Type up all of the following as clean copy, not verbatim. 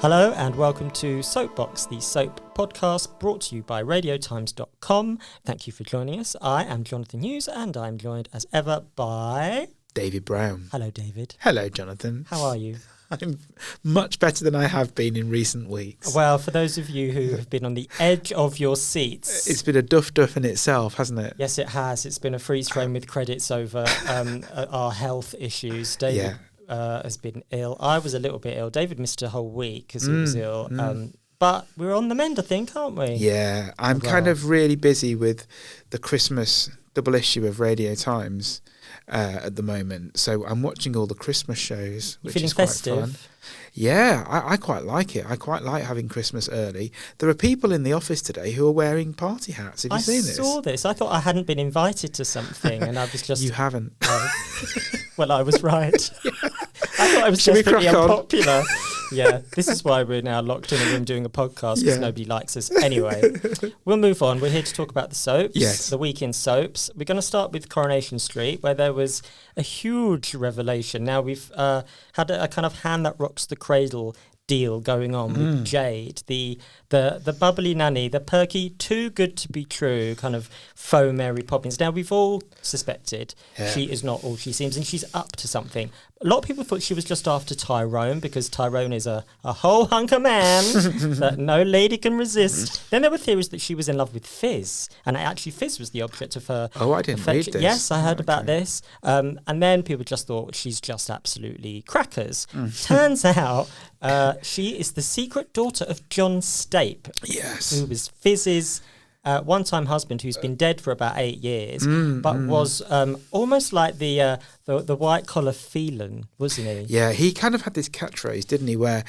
Hello and welcome to Soapbox, the soap podcast brought to you by radiotimes.com. Thank you for joining us. I am Jonathan Hughes and I'm joined as ever by... David Brown. Hello, David. Hello, Jonathan. How are you? I'm much better than I have been in recent weeks. Well, for those of you who have been on the edge of your seats... It's been a duff in itself, hasn't it? Yes, it has. It's been a freeze frame with credits over our health issues. David has been ill. I was a little bit ill. David missed a whole week because he was ill. But we're on the mend, I think, aren't we? Yeah, I'm kind of really busy with the Christmas double issue of Radio Times at the moment. So I'm watching all the Christmas shows, which is quite fun. Yeah, I quite like it. I quite like having Christmas early. There are people in the office today who are wearing party hats. Have you seen this? I saw this. I thought I hadn't been invited to something and I was just... You haven't. Well, I was right. Yeah. I thought I was desperately unpopular. Yeah, this is why we're now locked in a room doing a podcast because nobody likes us. Anyway, we'll move on. We're here to talk about the soaps, the weekend soaps. We're going to start with Coronation Street, where there was a huge revelation. Now, we've had a kind of hand that rocks the cradle deal going on with Jade, the bubbly nanny, the perky, too good to be true kind of faux Mary Poppins. Now, we've all suspected she is not all she seems and she's up to something. A lot of people thought she was just after Tyrone because Tyrone is a whole hunk of man that no lady can resist. Then there were theories that she was in love with Fizz, and actually Fizz was the object of her I didn't read this. Yes, I heard about this. And then people just thought she's just absolutely crackers. Turns out she is the secret daughter of John Stape, who was Fizz's one-time husband, who's been dead for about 8 years, but was almost like the white-collar felon, wasn't he? Yeah, he kind of had this catchphrase, didn't he, where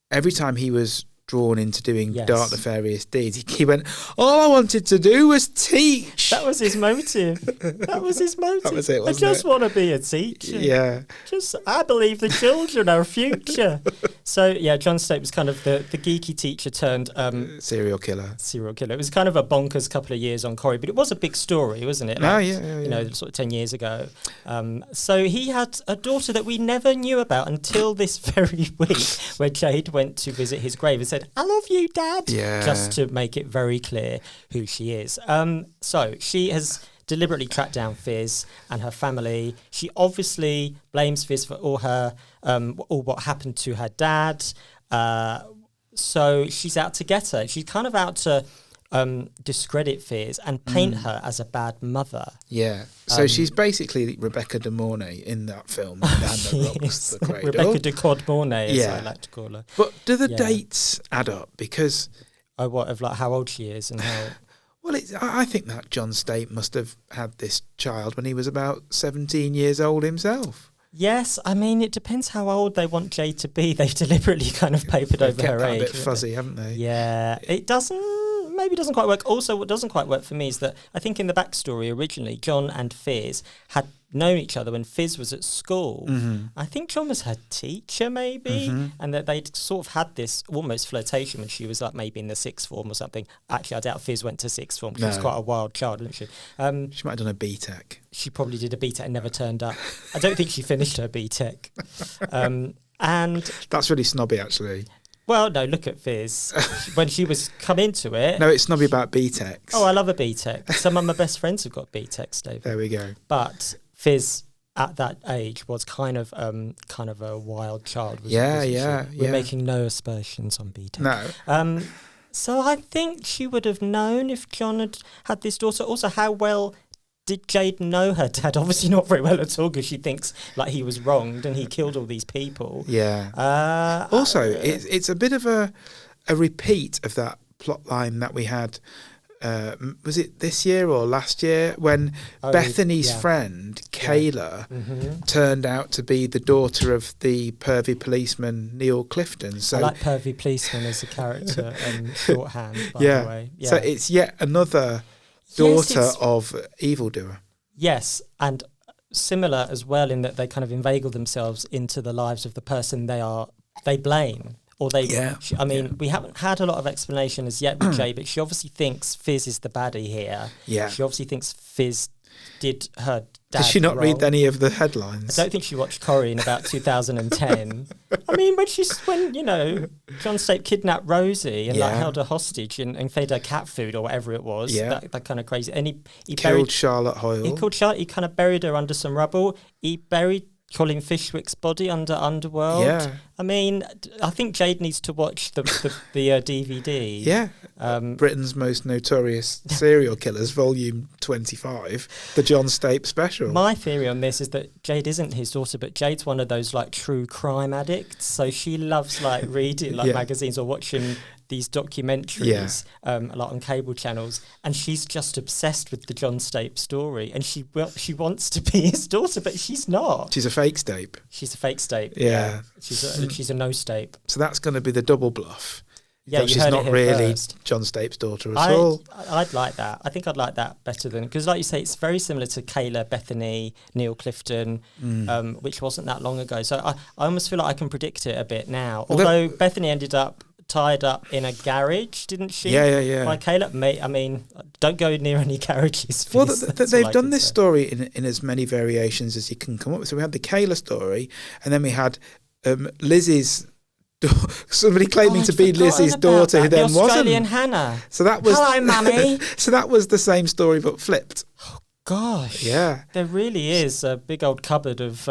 every time he was drawn into doing dark, nefarious deeds, he went, all I wanted to do was teach. That was his motive. That was it, wasn't I just want to be a teacher. Yeah. I believe the children are future. So, yeah, John Stape was kind of the geeky teacher turned... serial killer. It was kind of a bonkers couple of years on Corrie, but it was a big story, wasn't it? Like, yeah. You know, sort of 10 years ago. So he had a daughter that we never knew about until this very week, where Jade went to visit his grave and said, I love you, Dad. Yeah. Just to make it very clear who she is. So she has deliberately tracked down Fizz and her family. She obviously blames Fizz for all what happened to her dad. So she's out to get her. She's kind of out to discredit Fizz and paint her as a bad mother. Yeah. So she's basically Rebecca De Mornay in that film. That rocks the cradle. Rebecca de Cod Mornay, as I like to call her. But do the dates add up? Because... Oh, what, of like how old she is and how... Well, I think that John Stape must have had this child when he was about 17 years old himself. Yes, I mean, it depends how old they want Jade to be. They've deliberately kind of papered over her age. A bit fuzzy, haven't they? Yeah, it maybe doesn't quite work. Also, what doesn't quite work for me is that I think in the backstory originally, John and Fizz had known each other when Fizz was at school. I think John was her teacher maybe, and that they'd sort of had this almost flirtation when she was like maybe in the sixth form or something. Actually, I doubt Fizz went to sixth form because she was quite a wild child, wasn't she? She might have done a BTEC. She probably did a BTEC and never turned up. I don't think she finished her BTEC. And that's really snobby, actually. Well, no, look at Fizz. When she was come into it... No, it's snobby about BTECs. Oh, I love a BTEC. Some of my best friends have got BTECs, David. There we go. But Fizz, at that age, was kind of a wild child. We're making no aspersions on BTEC. No. So I think she would have known if John had this daughter. Also, how well... Did Jade know her dad? Obviously not very well at all because she thinks like he was wronged and he killed all these people. Yeah. Also, it's a bit of a repeat of that plot line that we had, was it this year or last year, when Bethany's friend, Kayla, turned out to be the daughter of the pervy policeman, Neil Clifton. So I like pervy policeman as a character shorthand, by the way. Yeah. So it's yet another... daughter of evildoer. Yes, and similar as well in that they kind of inveigle themselves into the lives of the person they blame. Or we haven't had a lot of explanation as yet with Jay, but she obviously thinks Fizz is the baddie here. Yeah. She obviously thinks Fizz did her dad Did she not wrong. read any of the headlines? I don't think she watched Corrie in about 2010. I mean, when John Stape kidnapped Rosie and held her hostage and fed her cat food or whatever it was, that kind of crazy. And he killed Charlotte Hoyle. He kind of buried her under some rubble. He buried Colin Fishwick's body under Underworld. Yeah. I mean, I think Jade needs to watch the DVD. Yeah. Britain's Most Notorious Serial Killers, Volume 25, the John Stape special. My theory on this is that Jade isn't his daughter, but Jade's one of those like true crime addicts. So she loves like reading like magazines or watching these documentaries like on cable channels, and she's just obsessed with the John Stape story, and she wants to be his daughter, but she's not. She's a fake Stape. She's a fake Stape. Yeah. She's a no Stape. So that's going to be the double bluff. Yeah, she's not really John Stape's daughter at all. I'd like that. I think I'd like that better than, because like you say, it's very similar to Kayla, Bethany, Neil Clifton, which wasn't that long ago. So I almost feel like I can predict it a bit now. Although Bethany ended up tied up in a garage, didn't she? Yeah. By Caleb. I mean, don't go near any garages. Well, they've done this story in as many variations as you can come up with. So we had the Kayla story, and then we had Lizzie's. Somebody claiming to be Lizzie's daughter who then wasn't. The Australian Hannah. So that was hello, mummy. So that was the same story but flipped. Oh gosh. Yeah. There really is a big old cupboard of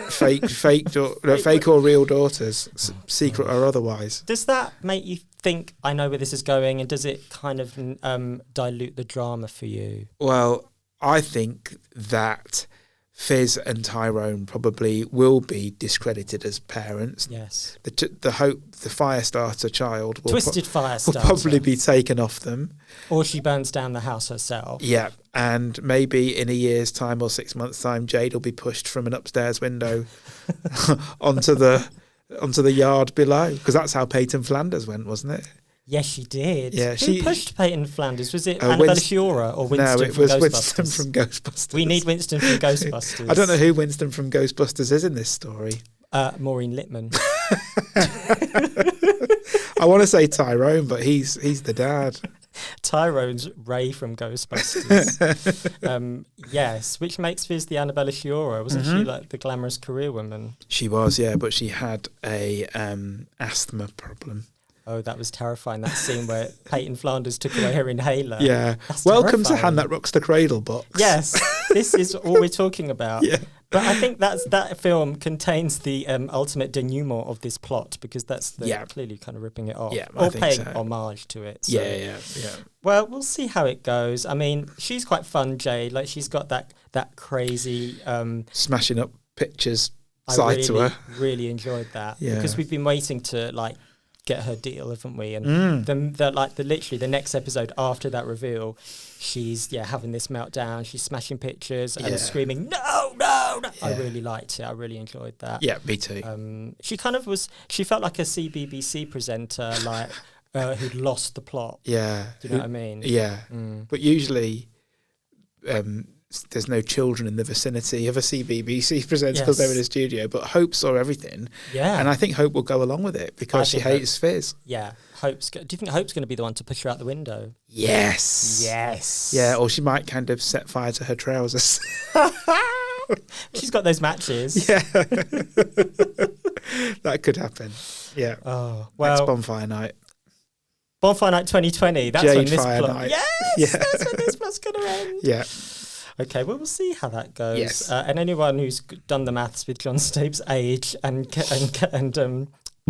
fake or real daughters, secret or otherwise. Does that make you think I know where this is going, and does it kind of dilute the drama for you? Well, I think that Fizz and Tyrone probably will be discredited as parents. Yes. The Firestarter child will Firestarter will probably be taken off them. Or she burns down the house herself. Yeah, and maybe in a year's time or 6 months' time, Jade will be pushed from an upstairs window onto the yard below, because that's how Peyton Flanders went, wasn't it? Yes, she did. Yeah, Who pushed Peyton Flanders? Was it Annabella Sciorra or Winston from Ghostbusters? No, it was Winston from Ghostbusters. We need Winston from Ghostbusters. I don't know who Winston from Ghostbusters is in this story. Maureen Lipman. I want to say Tyrone, but he's the dad. Tyrone's Ray from Ghostbusters. Yes, which makes Fizz the Annabella Sciorra. Wasn't she like the glamorous career woman? She was, yeah, but she had a asthma problem. Oh, that was terrifying, that scene where Peyton Flanders took away her inhaler. Yeah. That's Welcome terrifying. to Hand That Rocks the Cradle box. Yes, this is all we're talking about. Yeah. But I think that film contains the ultimate denouement of this plot, because that's clearly kind of ripping it off. Yeah, or paying homage to it. So. Yeah. Well, we'll see how it goes. I mean, she's quite fun, Jade. Like, she's got that crazy... smashing up pictures side to her. I really enjoyed that. Yeah. Because we've been waiting to, like, get her deal, haven't we? And literally the next episode after that reveal, she's having this meltdown. She's smashing pictures and screaming, no. Yeah. I really liked it. I really enjoyed that. Yeah, me too. She kind of was. She felt like a CBBC presenter, like who'd lost the plot. Yeah. Do you know what I mean? Yeah. But usually, there's no children in the vicinity of a CBBC presenter because they're in a studio. But Hope saw everything. Yeah. And I think Hope will go along with it because she hates Fizz. Yeah. Do you think Hope's going to be the one to push her out the window? Yes. Yeah, or she might kind of set fire to her trousers. She's got those matches. Yeah. That could happen. Yeah. Oh, well. Next Bonfire Night. Bonfire Night 2020. That's Jade when this Fire plot. Night. Yes, that's when this plot's going to end. Yeah. Okay, well, we'll see how that goes. Yes. And anyone who's done the maths with John Stape's age and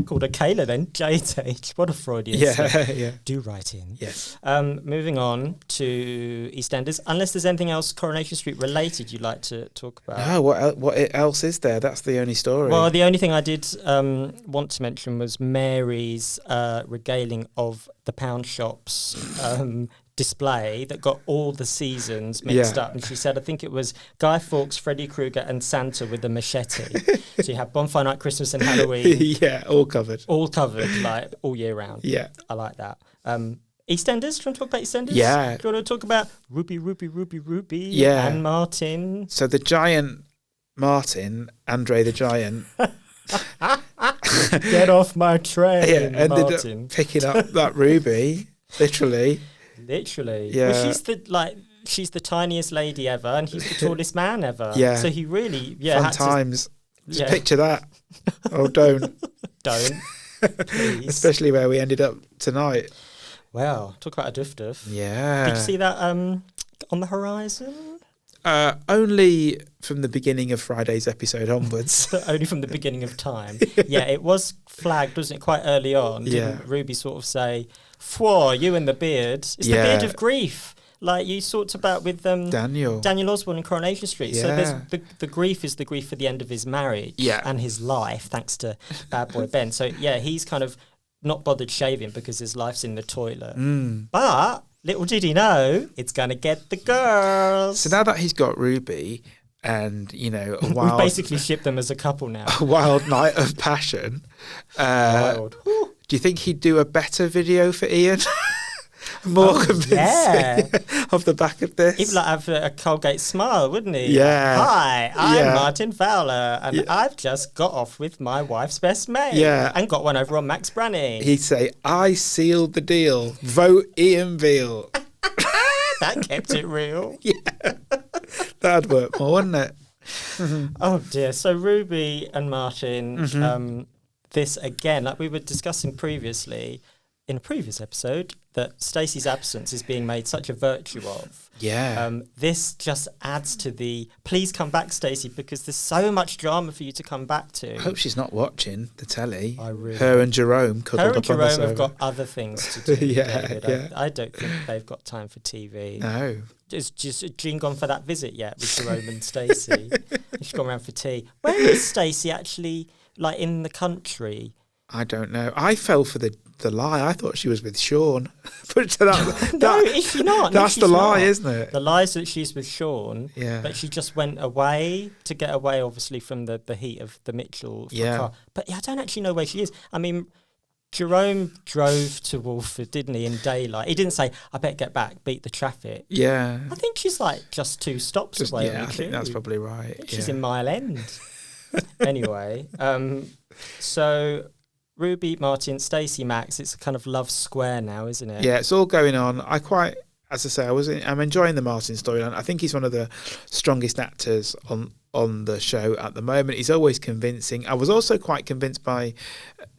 called her Kayla then, Jade's age. What a Freudian slip. Yeah. Do write in. Yes. Moving on to EastEnders. Unless there's anything else Coronation Street related you'd like to talk about. No, what else is there? That's the only story. Well, the only thing I did want to mention was Mary's regaling of the pound shops display that got all the seasons mixed up, and she said I think it was Guy Fawkes, Freddy Krueger and Santa with a machete. So you have Bonfire Night, Christmas and Halloween. Yeah, all covered like all year round. Yeah, I like that. EastEnders, do you want to talk about EastEnders? Yeah. Do you want to talk about Ruby yeah. and Martin? So the giant Martin, Andre the Giant get off my train, ended Martin. up picking up that Ruby, literally. Yeah. Well, she's the she's the tiniest lady ever, and he's the tallest man ever. Yeah. So he really, fun times. Just picture that. Oh, don't. Don't. Especially where we ended up tonight. Wow, talk about a duff. Yeah. Did you see that on the horizon? Only from the beginning of Friday's episode onwards. Only from the beginning of time. Yeah, it was flagged, wasn't it, quite early on? Didn't Ruby sort of say, "Fwah, you and the beard. It's the beard of grief." Like you talked about with Daniel Osborne in Coronation Street. So there's the grief is the grief for the end of his marriage and his life, thanks to Bad Boy Ben. So yeah, he's kind of not bothered shaving because his life's in the toilet. But little did he know, it's going to get the girls. So now that he's got Ruby and, you know, a wild... we basically ship them as a couple now. A wild night of passion. Wild. Do you think he'd do a better video for Ian? More convincing of the back of this. He'd like have a Colgate smile, wouldn't he? Yeah. Hi, I'm Martin Fowler, and I've just got off with my wife's best mate. Yeah. And got one over on Max Branny. He'd say, I sealed the deal. Vote Ian Veal. That kept it real. Yeah. That'd work more, wouldn't it? Oh dear. So Ruby and Martin, this again, like we were discussing previously, in a previous episode, that Stacey's absence is being made such a virtue of. Yeah. This just adds to the, please come back, Stacey, because there's so much drama for you to come back to. I hope she's not watching the telly. I really Her and Jerome cuddled up on the sofa. Jerome have got other things to do, David. Yeah. I don't think they've got time for TV. No. Is Jean gone for that visit yet with Jerome and Stacey? She's gone around for tea. Where is Stacey actually, like, in the country? I don't know. I fell for the lie. I thought she was with Sean. But no, is she not? That's the lie, isn't it? The lie is that she's with Sean, yeah. But she just went away to get away, obviously, from the heat of the Mitchell car. But I don't actually know where she is. I mean, Jerome drove to Walford, didn't he, in daylight? He didn't say, I better get back, beat the traffic. Yeah. I think she's like just 2 stops away. Yeah, I think that's probably right. She's in Mile End. Anyway, so... Ruby, Martin, Stacey, Max, it's a kind of love square now, isn't it? Yeah, it's all going on. As I say, I'm enjoying the Martin storyline. I think he's one of the strongest actors on the show at the moment. He's always convincing. I was also quite convinced by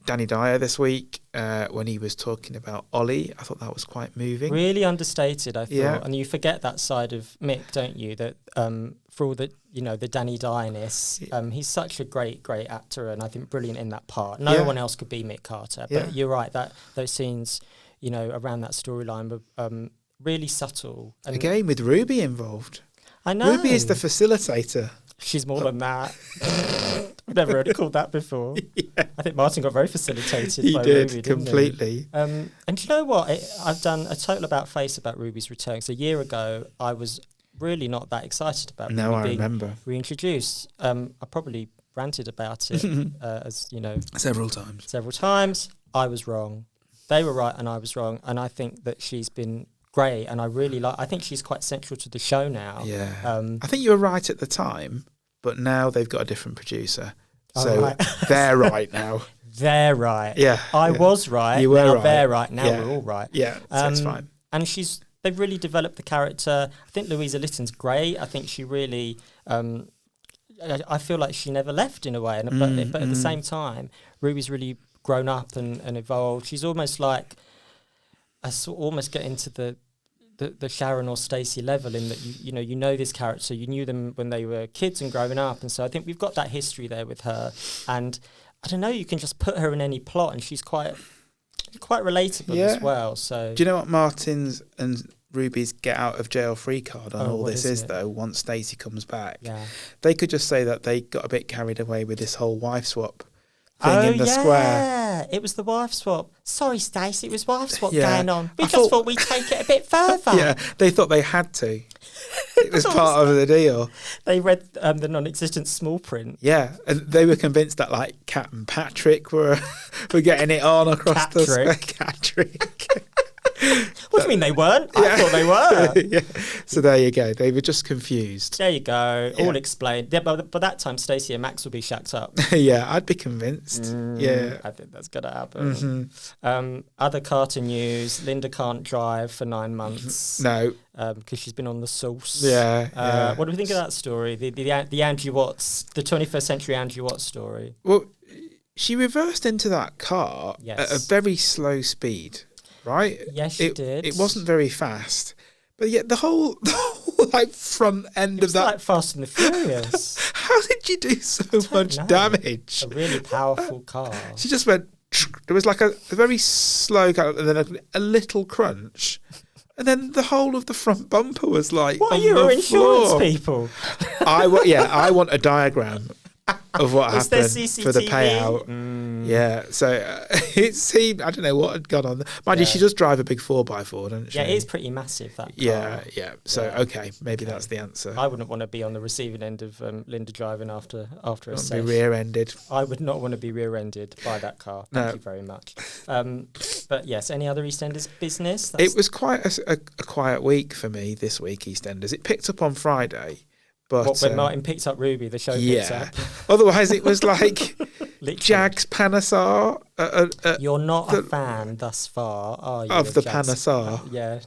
Danny Dyer this week when he was talking about Ollie. I thought that was quite moving. Really understated, I thought. Yeah. And you forget that side of Mick, don't you? That for all the the Danny Dyer-ness, he's such a great actor, and I think brilliant in that part. No one else could be Mick Carter. But you're right, that those scenes, around that storyline were really subtle. And again, with Ruby involved. I know. Ruby is the facilitator. She's more than that. I've never heard it called that before. Yeah. I think Martin got very facilitated by Ruby, didn't completely. And do you know what? I've done a total about-face about Ruby's return. So a year ago, I was really not that excited about Ruby being reintroduced. I probably ranted about it, several times. I was wrong. They were right and I was wrong. And I think that she's been great, and I think she's quite central to the show now. Yeah. I think you were right at the time, but now they've got a different producer. So they're right now. They're right. Yeah. I was right. You were now right. They're right. Now we're all right. Yeah, so it's fine. And they've really developed the character. I think Louisa Litton's great. I think she really... I feel like she never left in a way. But at the same time, Ruby's really grown up and evolved. She's almost like... almost get into the Sharon or Stacey level in that you know this character, you knew them when they were kids and growing up, and so I think we've got that history there with her, and I don't know, you can just put her in any plot and she's quite relatable as well. So do you know what Martin's and Ruby's get out of jail free card on all this is though? Once Stacey comes back, they could just say that they got a bit carried away with this whole wife swap thing in the square. It was the wife swap. Sorry, Stacey, it was wife swap going on. We just thought we'd take it a bit further. Yeah, they thought they had to. It was part of the deal. They read the non-existent small print. Yeah, and they were convinced that like Cat and Patrick were getting it on across the square. Catrick. What do you mean they weren't? I thought they were. Yeah. So there you go. They were just confused. There you go. All explained. Yeah, but by that time, Stacey and Max will be shacked up. Yeah, I'd be convinced. Yeah. I think that's going to happen. Other cartoon news. Linda can't drive for 9 months. No. Because she's been on the sauce. Yeah. What do we think of that story? The Andrew Watts, the 21st century Andrew Watts story. Well, she reversed into that car at a very slow speed, right? Yes, she did. It wasn't very fast, but yet the whole like front end of that, like Fast and the Furious. How did you do so much damage? A really powerful car. She just went. There was like a very slow car, and then a little crunch. And then the whole of the front bumper was like, what are your insurance people? I want a diagram of what happened for the payout. Yeah, so it seemed, I don't know what had gone on there. Mind you, she does drive a big 4x4, doesn't she? Yeah, it is pretty massive, that car. Yeah. So, okay, maybe that's the answer. I wouldn't want to be on the receiving end of Linda driving after a session. Be rear-ended. I would not want to be rear-ended by that car. Thank you very much. But yes, any other EastEnders business? It was quite a quiet week for me this week, EastEnders. It picked up on Friday. But when Martin picked up Ruby, the show picks up. Otherwise, it was like Jags Panasar. You're not a fan thus far, are you? Of the Panasar. Yeah.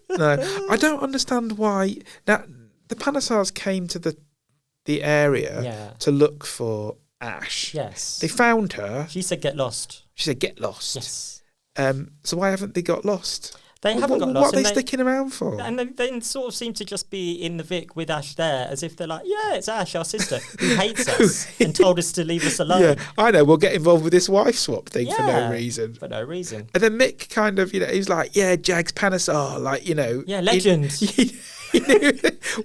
No, I don't understand why. Now, the Panasars came to the area to look for Ash. Yes. They found her. She said, "Get lost." She said, "Get lost." Yes. So why haven't they got lost? They haven't got lost. What are they sticking around for? And they sort of seem to just be in the Vic with Ash there, as if they're like, yeah, it's Ash, our sister, who hates us and told us to leave us alone. Yeah, I know, we'll get involved with this wife swap thing for no reason. For no reason. And then Mick kind of, he was like, yeah, Jags Panasar, like, Yeah, legend.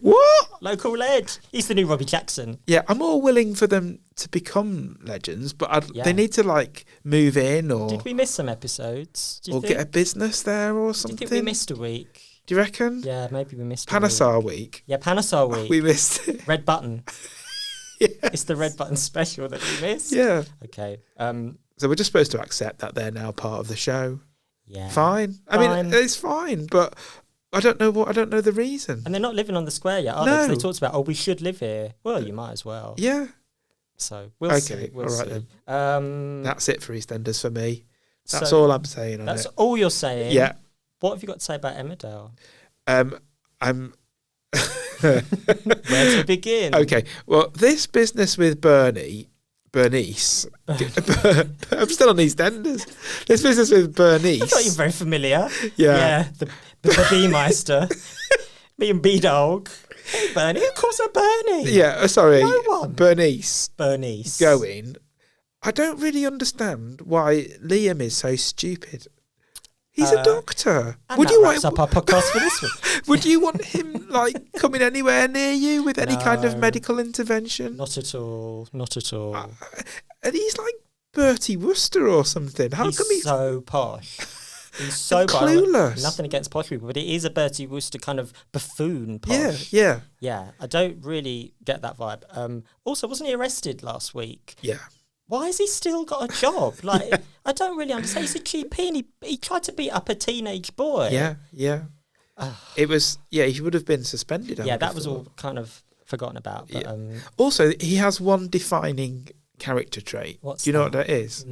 What? Local leg. He's the new Robbie Jackson. Yeah, I'm all willing for them to become legends, but they need to like move in or... Did we miss some episodes? Or get a business there or something? Do you think we missed a week? Do you reckon? Yeah, maybe we missed Panasar week. Yeah, Panasar week. We missed it. Red Button. Yeah. It's the Red Button special that we missed. Yeah. Okay. So we're just supposed to accept that they're now part of the show. Yeah. Fine. I mean, it's fine, but... I don't know the reason. And they're not living on the square yet, are they? They talked about, we should live here. Well, you might as well. Yeah. So we'll see. We'll see. Then. That's it for EastEnders for me. That's all I'm saying on it. That's all you're saying? Yeah. What have you got to say about Emmerdale? I'm... Where to begin? Okay. Well, this business with Bernice. I'm still on EastEnders. This business with Bernice. I thought you were very familiar. Yeah. The B-Meister. Me and B-Dog. Hey, Bernie. Of course I'm Bernie. Yeah, sorry. No one. Bernice. Going. I don't really understand why Liam is so stupid. He's a doctor. And would that wraps up our podcast for this week. Would you want him coming anywhere near you with any kind of medical intervention? Not at all. Not at all. And he's like Bertie Wooster or something. He's so posh. He's so clueless. Nothing against posh people, but it is a Bertie Wooster kind of buffoon posh. Yeah. I don't really get that vibe. Also, wasn't he arrested last week? Yeah. Why has he still got a job? I don't really understand. He's a GP and he tried to beat up a teenage boy. Yeah. It was, he would have been suspended. Yeah, that was all kind of forgotten about. But, also, he has one defining character trait. What's Do you know what that is?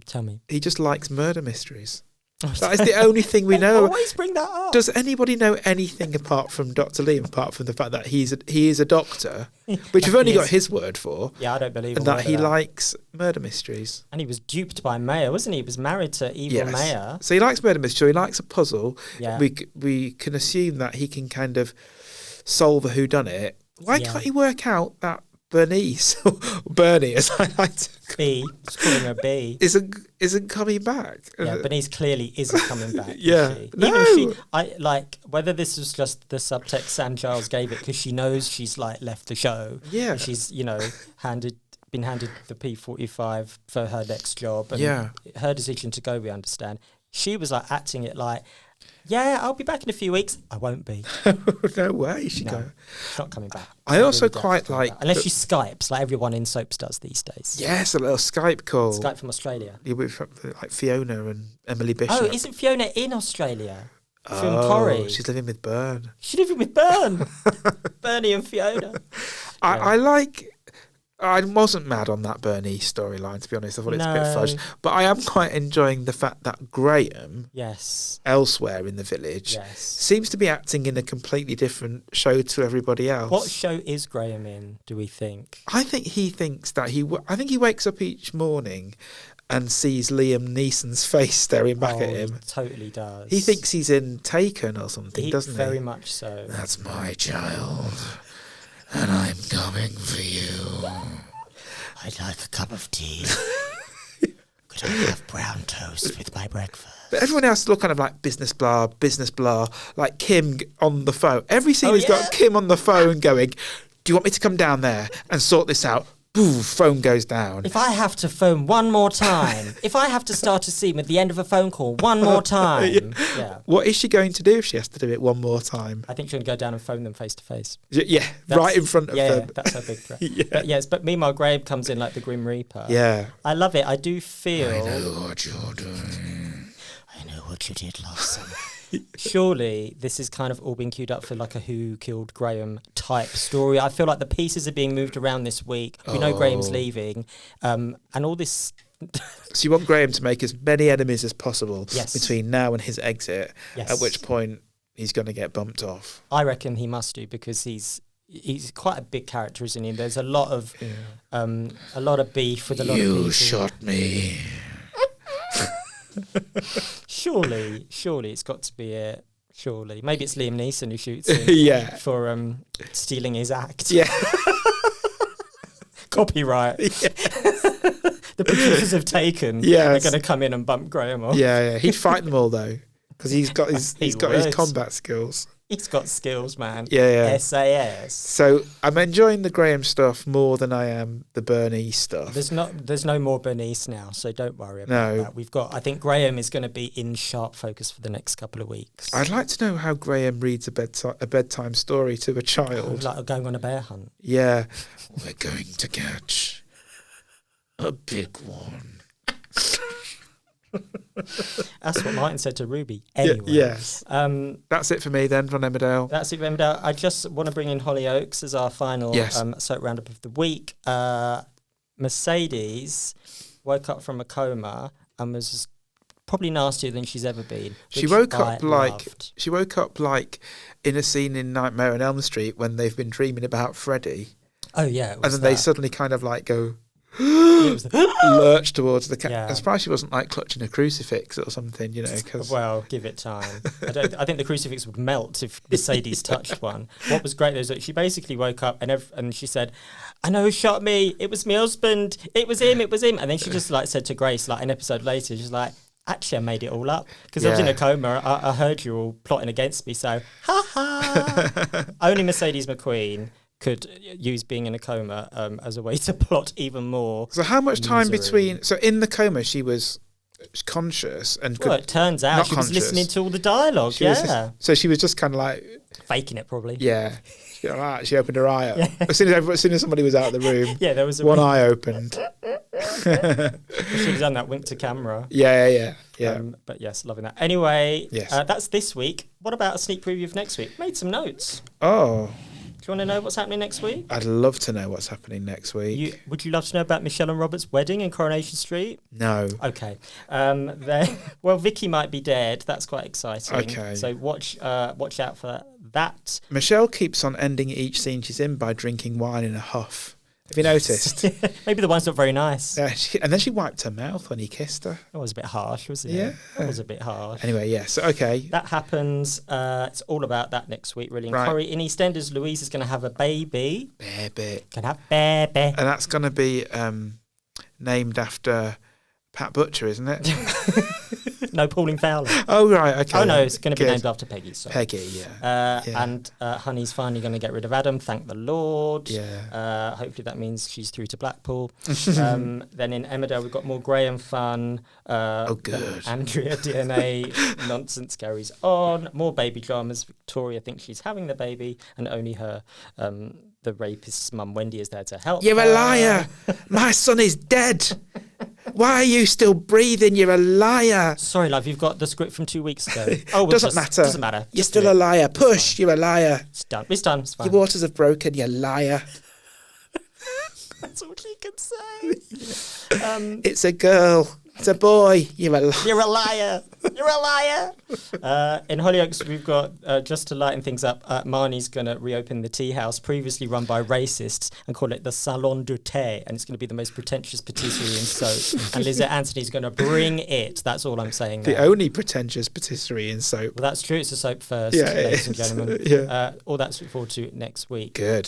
Tell me. He just likes murder mysteries. That is the only thing we know. Always bring that up. Does anybody know anything apart from Dr. Liam, apart from the fact that he is a doctor, which we've only got his word for? Yeah, I don't believe. And that he likes murder mysteries. And he was duped by Mayor, wasn't he? He was married to evil Mayor. So he likes murder mysteries. He likes a puzzle. Yeah. We can assume that he can kind of solve a whodunit. Why can't he work out that Bernice, or Bernie, as I like to let's call him a B, isn't coming back? Yeah, Bernice clearly isn't coming back. Yeah, no. Even whether this was just the subtext Sam Giles gave it because she knows she's left the show. Yeah, she's been handed the P45 for her next job, and her decision to go, we understand. She was acting it like, Yeah, I'll be back in a few weeks. I won't be. No way. She's not coming back. I also quite like... Unless she Skypes, like everyone in soaps does these days. Yes, a little Skype call. Skype from Australia. Yeah, with like Fiona and Emily Bishop. Oh, isn't Fiona in Australia? From Corrie. She's living with Bern. She's living with Bern. Bernie and Fiona. I wasn't mad on that Bernice storyline, to be honest. I thought it's a bit fudged. But I am quite enjoying the fact that Graham, elsewhere in the village, seems to be acting in a completely different show to everybody else. What show is Graham in, do we think? I think he thinks that I think he wakes up each morning and sees Liam Neeson's face staring back at him. Totally does. He thinks he's in Taken or something, doesn't he? Very much so. That's my child. And I'm coming for you. I'd like a cup of tea. Could I have brown toast with my breakfast? But everyone else is all kind of like business blah, like Kim on the phone. Every scene has got Kim on the phone going, do you want me to come down there and sort this out? Boo, phone goes down. If I have to phone one more time, if I have to start a scene at the end of a phone call one more time. What is she going to do if she has to do it one more time? I think she's going to go down and phone them face to face. Yeah, right in front of them. Yeah, that's her big threat. But meanwhile, Graham comes in like the Grim Reaper. Yeah. I love it. I do feel... I know what you're doing. I know what you did last summer. Surely this is kind of all being queued up for like a Who Killed Graham type story. I feel like the pieces are being moved around this week. We know Graham's leaving, and all this. So you want Graham to make as many enemies as possible between now and his exit, at which point he's going to get bumped off. I reckon he must do, because he's quite a big character, isn't he? There's a lot of beef with a lot of people. You shot me. Surely it's got to be it. Surely, maybe it's Liam Neeson who shoots him for stealing his act. Yeah, copyright. The producers have Taken. They're going to come in and bump Graham off. Yeah. He'd fight them all though, because he's got his combat skills. He's got skills, man. Yeah. SAS. So I'm enjoying the Graham stuff more than I am the Bernice stuff. There's no more Bernice now, so don't worry about that. I think Graham is going to be in sharp focus for the next couple of weeks. I'd like to know how Graham reads a bedtime story to a child. Like going on a bear hunt. Yeah. We're going to catch a big one. That's what Martin said to Ruby. Anyway. Yes. That's it for me then from Emmerdale. That's it for Emmerdale. I just want to bring in Hollyoaks as our final soap roundup of the week. Mercedes woke up from a coma and was probably nastier than she's ever been. She woke up like in a scene in Nightmare on Elm Street when they've been dreaming about Freddy. Oh yeah. And then they suddenly kind of like go lurch towards the cat. I'm surprised she wasn't like clutching a crucifix or something, Cause well, give it time. I think the crucifix would melt if Mercedes touched one. What was great though is that she basically woke up and she said, "I know who shot me. It was my husband. It was him. And then she just like said to Grace, like an episode later, she's like, "Actually, I made it all up because I was in a coma. I heard you all plotting against me. So, ha ha." Only Mercedes McQueen could use being in a coma as a way to plot even more. So how much time between... So in the coma, she was conscious and... Well, it turns out she was listening to all the dialogue, so she was just kind of like... faking it, probably. Yeah. She opened her eye up. As soon as somebody was out of the room, there was one eye opened. She should have done that wink to camera. Yeah. But yes, loving that. Anyway, that's this week. What about a sneak preview of next week? Made some notes. Oh... Do you want to know what's happening next week? I'd love to know what's happening next week. Would you love to know about Michelle and Robert's wedding in Coronation Street? No. Okay. Vicky might be dead. That's quite exciting. Okay. So watch out for that. Michelle keeps on ending each scene she's in by drinking wine in a huff. Have you noticed? Maybe the wine's not very nice. And then she wiped her mouth when he kissed her. That was a bit harsh, wasn't it? Yeah. That was a bit harsh. Anyway, yes. Okay. That happens. It's all about that next week, really. In EastEnders, Louise is going to have a baby. Baby. Can have baby. And that's going to be named after Pat Butcher, isn't it? No, Pauline Fowler. Oh, right, okay. Oh, no, it's going to be named after Peggy. Sorry. Peggy, yeah. And Honey's finally going to get rid of Adam, thank the Lord. Yeah. Hopefully that means she's through to Blackpool. Then in Emmerdale, we've got more Graham fun. Good. Andrea DNA nonsense carries on. More baby dramas. Victoria thinks she's having the baby, and only her... the rapist's mum, Wendy, is there to help. You're a liar. My son is dead. Why are you still breathing? You're a liar. Sorry, love, you've got the script from 2 weeks ago. Oh, doesn't matter. Doesn't matter. You're still a liar. Push. You're a liar. It's done. It's done. It's fine. Your waters have broken. You liar. That's all she can say. It's a girl. It's a boy. You're a liar. You're a liar. You're a liar. In Hollyoaks, we've got, just to lighten things up, Marnie's going to reopen the tea house previously run by racists and call it the Salon de Thé, and it's going to be the most pretentious patisserie in soap. And Lizette Anthony's going to bring it. That's all I'm saying now. The only pretentious patisserie in soap. Well, that's true. It's a soap first, yeah, ladies and gentlemen. Yeah. All that's to look forward to next week. Good.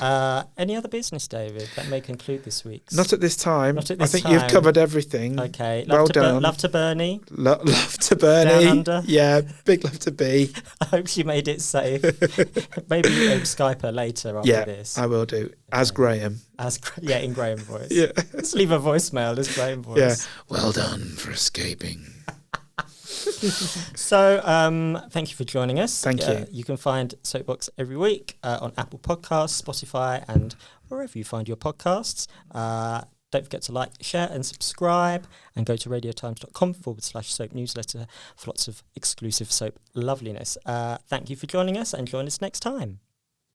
Any other business, David, that may conclude this week's? Not at this time. Not at this time. I think you've covered everything. Okay. Well done. Love to Bernie. Love to Bernie. Down under. Yeah, big love to B. I hope she made it safe. Maybe you Skype her later after this. I will do. As Graham. In Graham voice. Yeah. Let's leave a voicemail as Graham voice. Yeah. Well done for escaping. So, thank you for joining us. Thank you. You can find Soapbox every week on Apple Podcasts, Spotify, and wherever you find your podcasts. Don't forget to like, share and subscribe, and go to radiotimes.com/soap newsletter for lots of exclusive soap loveliness. Thank you for joining us, and join us next time.